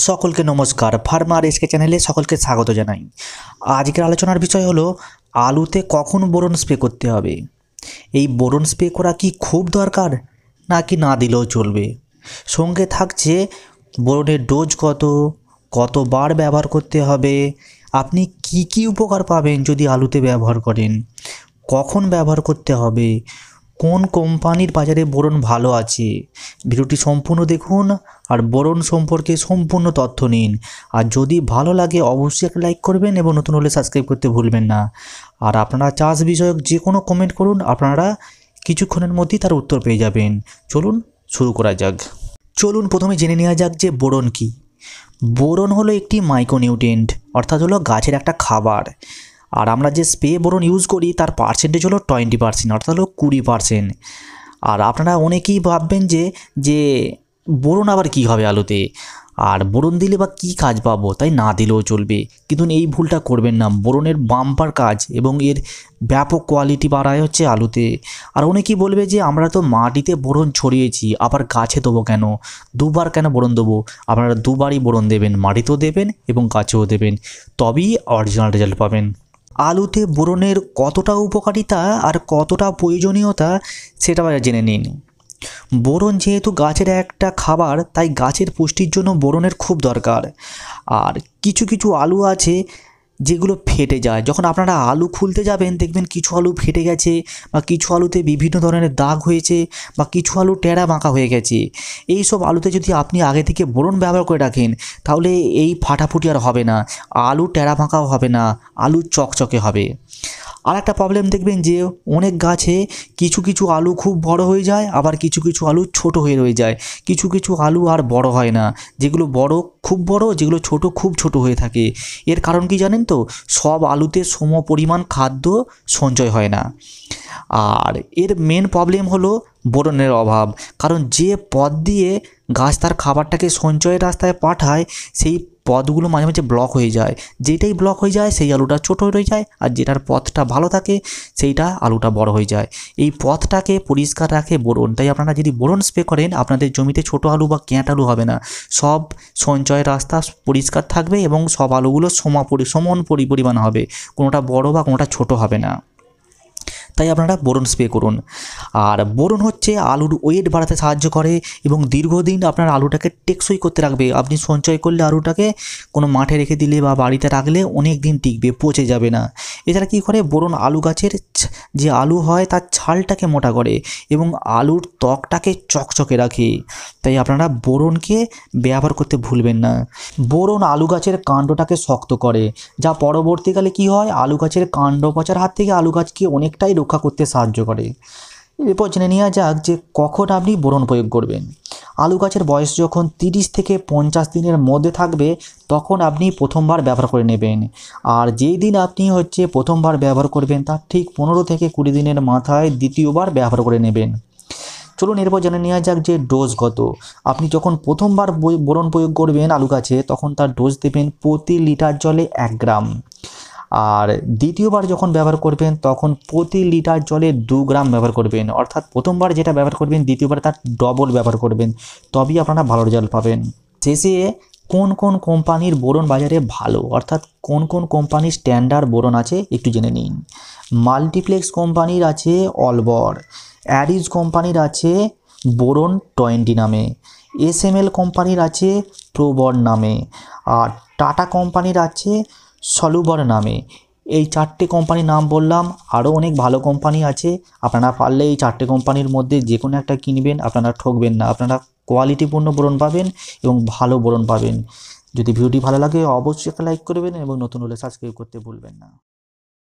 সকলকে নমস্কার। Farmer SK চ্যানেলে সকলকে স্বাগত জানাই। আজকের আলোচনার বিষয় হলো আলুতে কখন বোরন স্প্রে করতে হবে। এই বোরন স্প্রে করা কি খুব দরকার নাকি না দিলেও চলবে? সঙ্গে থাকছে বোরনের ডোজ কতবার ব্যবহার করতে হবে, আপনি কি কি উপকার পাবেন যদি আলুতে ব্যবহার করেন, কখন ব্যবহার করতে হবে, কোন কোম্পানির বাজারে বোরন ভালো আছে। ভিডিওটি সম্পূর্ণ দেখুন আর বোরন সম্পর্কে সম্পূর্ণ তথ্য নিন। আর যদি ভালো লাগে অবশ্যই একটা লাইক করবেন এবং নতুন হলে সাবস্ক্রাইব করতে ভুলবেন না। আর আপনারা চাষ বিষয়ক যে কোনো কমেন্ট করুন, আপনারা কিছুক্ষণের মধ্যেই তার উত্তর পেয়ে যাবেন। চলুন শুরু করা যাক। চলুন প্রথমে জেনে নেওয়া যাক যে বোরন কি। বোরন হলো একটি মাইক্রোনিউট্রিয়েন্ট, অর্থাৎ হলো গাছের একটা খাবার। আর আমরা যে স্প্রে বোরন ইউজ করি তার পার্সেন্টেজ হলো 20%, অর্থাৎ হলো 20%। আর আপনারা অনেকেই ভাববেন যে বোরন আবার কী হবে আলুতে, আর বোরন দিলে বা কী কাজ পাবো, তাই না দিলেও চলবে। কিন্তু এই ভুলটা করবেন না। বোরনের বাম্পার কাজ এবং এর ব্যাপক কোয়ালিটি বাড়ায় হচ্ছে আলুতে। আর অনেকেই বলবে যে আমরা তো মাটিতে বোরন ছড়িয়েছি, আবার গাছে দেবো কেন, দুবার কেন বোরন দেবো? আপনারা দুবারই বোরন দেবেন, মাটিতেও দেবেন এবং গাছেও দেবেন, তবেই অরিজিনাল রেজাল্ট পাবেন। আলুতে বোরনের কতটা উপকারিতা আর কতটা প্রয়োজনীয়তা সেটা জেনে নিন। বোরন যেহেতু গাছের একটা খাবার, তাই গাছের পুষ্টির জন্য বোরনের খুব দরকার। আর কিছু কিছু আলু আছে যেগুলো ফেটে যায়। যখন আপনারা আলু খুলতে যাবেন দেখবেন কিছু আলু ফেটে গেছে, বা কিছু আলুতে বিভিন্ন ধরনের দাগ হয়েছে, বা কিছু আলু টেরা বাঁকা হয়ে গেছে। এই সব আলুতে যদি আপনি আগে থেকে বোরন ব্যবহার করে রাখেন তাহলে এই ফাটাফুটি আর হবে না, আলু টেরা বাঁকাও হবে না, আলু চকচকে হবে। আর একটা প্রবলেম দেখবেন যে অনেক গাছে কিছু কিছু আলু খুব বড় হয়ে যায়, আবার কিছু কিছু আলু ছোট হয়ে রয়ে যায়। কিছু কিছু আলু আর বড় হয় না, যেগুলো বড় খুব বড়, যেগুলো ছোট খুব ছোট হয়ে থাকে। এর কারণ কি জানেন তো? সব আলুতে সম পরিমাণ খাদ্য সঞ্চয় হয় না। আর এর মেন প্রবলেম হলো বোরনের অভাব। কারণ যে পথ দিয়ে গাছ তার খাবারটাকে সঞ্চয়ের রাস্তায় পাঠায়, সেই পথগুলো মাঝে মাঝে ব্লক হয়ে যায়। যেটাই ব্লক হয়ে যায় সেই আলুটা ছোট হয়ে যায়, আর যেটার পথটা ভালো থাকে সেইটা আলুটা বড় হয়ে যায়। এই পথটাকে পরিষ্কার রাখে বোরন। তাই আপনারা যদি বোরন স্প্রে করেন আপনাদের জমিতে ছোট আলু বা ক্যাঁট আলু হবে না, সব সঞ্চয়ের রাস্তা পরিষ্কার থাকবে এবং সব আলুগুলো সমান পরিমাণ হবে, কোনোটা বড় বা কোনোটা ছোট হবে না। তাই আপনারা বোরন স্প্রে করুন। আর বোরন হচ্ছে আলুর ওয়েট বাড়াতে সাহায্য করে এবং দীর্ঘদিন আপনার আলুটাকে টেকসই করতে রাখবে। আপনি সঞ্চয় করলে আলুটাকে কোনো মাঠে রেখে দিলে বা বাড়িতে রাখলে অনেক দিন টিকবে, পচে যাবে না। এছাড়া কী করে, বোরন আলু গাছের যে আলু হয় তার ছালটাকে মোটা করে এবং আলুর ত্বকটাকে চকচকে রাখে। তাই আপনারা বোরনকে ব্যবহার করতে ভুলবেন না। বোরন আলু গাছের কাণ্ডটাকে শক্ত করে, যা পরবর্তীকালে কি হয়, আলু গাছের কাণ্ড পচার হাত থেকে আলু গাছকে অনেকটাই রক্ষা করতে সাহায্য করে। এরপর জেনে নেওয়া যাক যে কখন আপনি বোরন প্রয়োগ করবেন। আলু গাছের বয়স যখন 30 থেকে 50 দিনের মধ্যে থাকবে তখন আপনি প্রথমবার ব্যবহার করে নেবেন। আর যেই দিন আপনি প্রথমবার ব্যবহার করবেন তার ঠিক 15 থেকে 20 দিনের মাথায় দ্বিতীয়বার ব্যবহার করে নেবেন। চলুন এরপর জেনে নেওয়া যাক যে ডোজ কত। আপনি যখন প্রথমবার বোরন প্রয়োগ করবেন আলু গাছে তখন তার ডোজ দেবেন প্রতি লিটার জলে 1 গ্রাম। আর দ্বিতীয়বার যখন ব্যবহার করবেন তখন প্রতি লিটার জলে 2 গ্রাম ব্যবহার করবেন। অর্থাৎ প্রথমবার যেটা ব্যবহার করবেন দ্বিতীয়বার তার ডবল ব্যবহার করবেন, তবেই আপনারা ভালো রেজাল্ট পাবেন। শেষে কোন কোন কোম্পানির বোরন বাজারে ভালো, অর্থাৎ কোন কোন কোম্পানির স্ট্যান্ডার্ড বোরন আছে একটু জেনে নিন। মাল্টিপ্লেক্স কোম্পানির আছে অলবর, অ্যারিজ কোম্পানির আছে বোরন 20 নামে, SML কোম্পানির আছে প্রোবর নামে, আর টাটা কোম্পানির আছে সলুবর নামে। এই 4টে কোম্পানির নাম বললাম, আরও অনেক ভালো কোম্পানি আছে। আপনারা পারলে এই 4টে কোম্পানির মধ্যে যে কোনো একটা কিনবেন, আপনারা ঠকবেন না। আপনারা কোয়ালিটিপূর্ণ বোরন পাবেন এবং ভালো বোরন পাবেন। যদি ভিডিওটি ভালো লাগে অবশ্যই একটা লাইক করবেন এবং নতুন হলে সাবস্ক্রাইব করতে ভুলবেন না।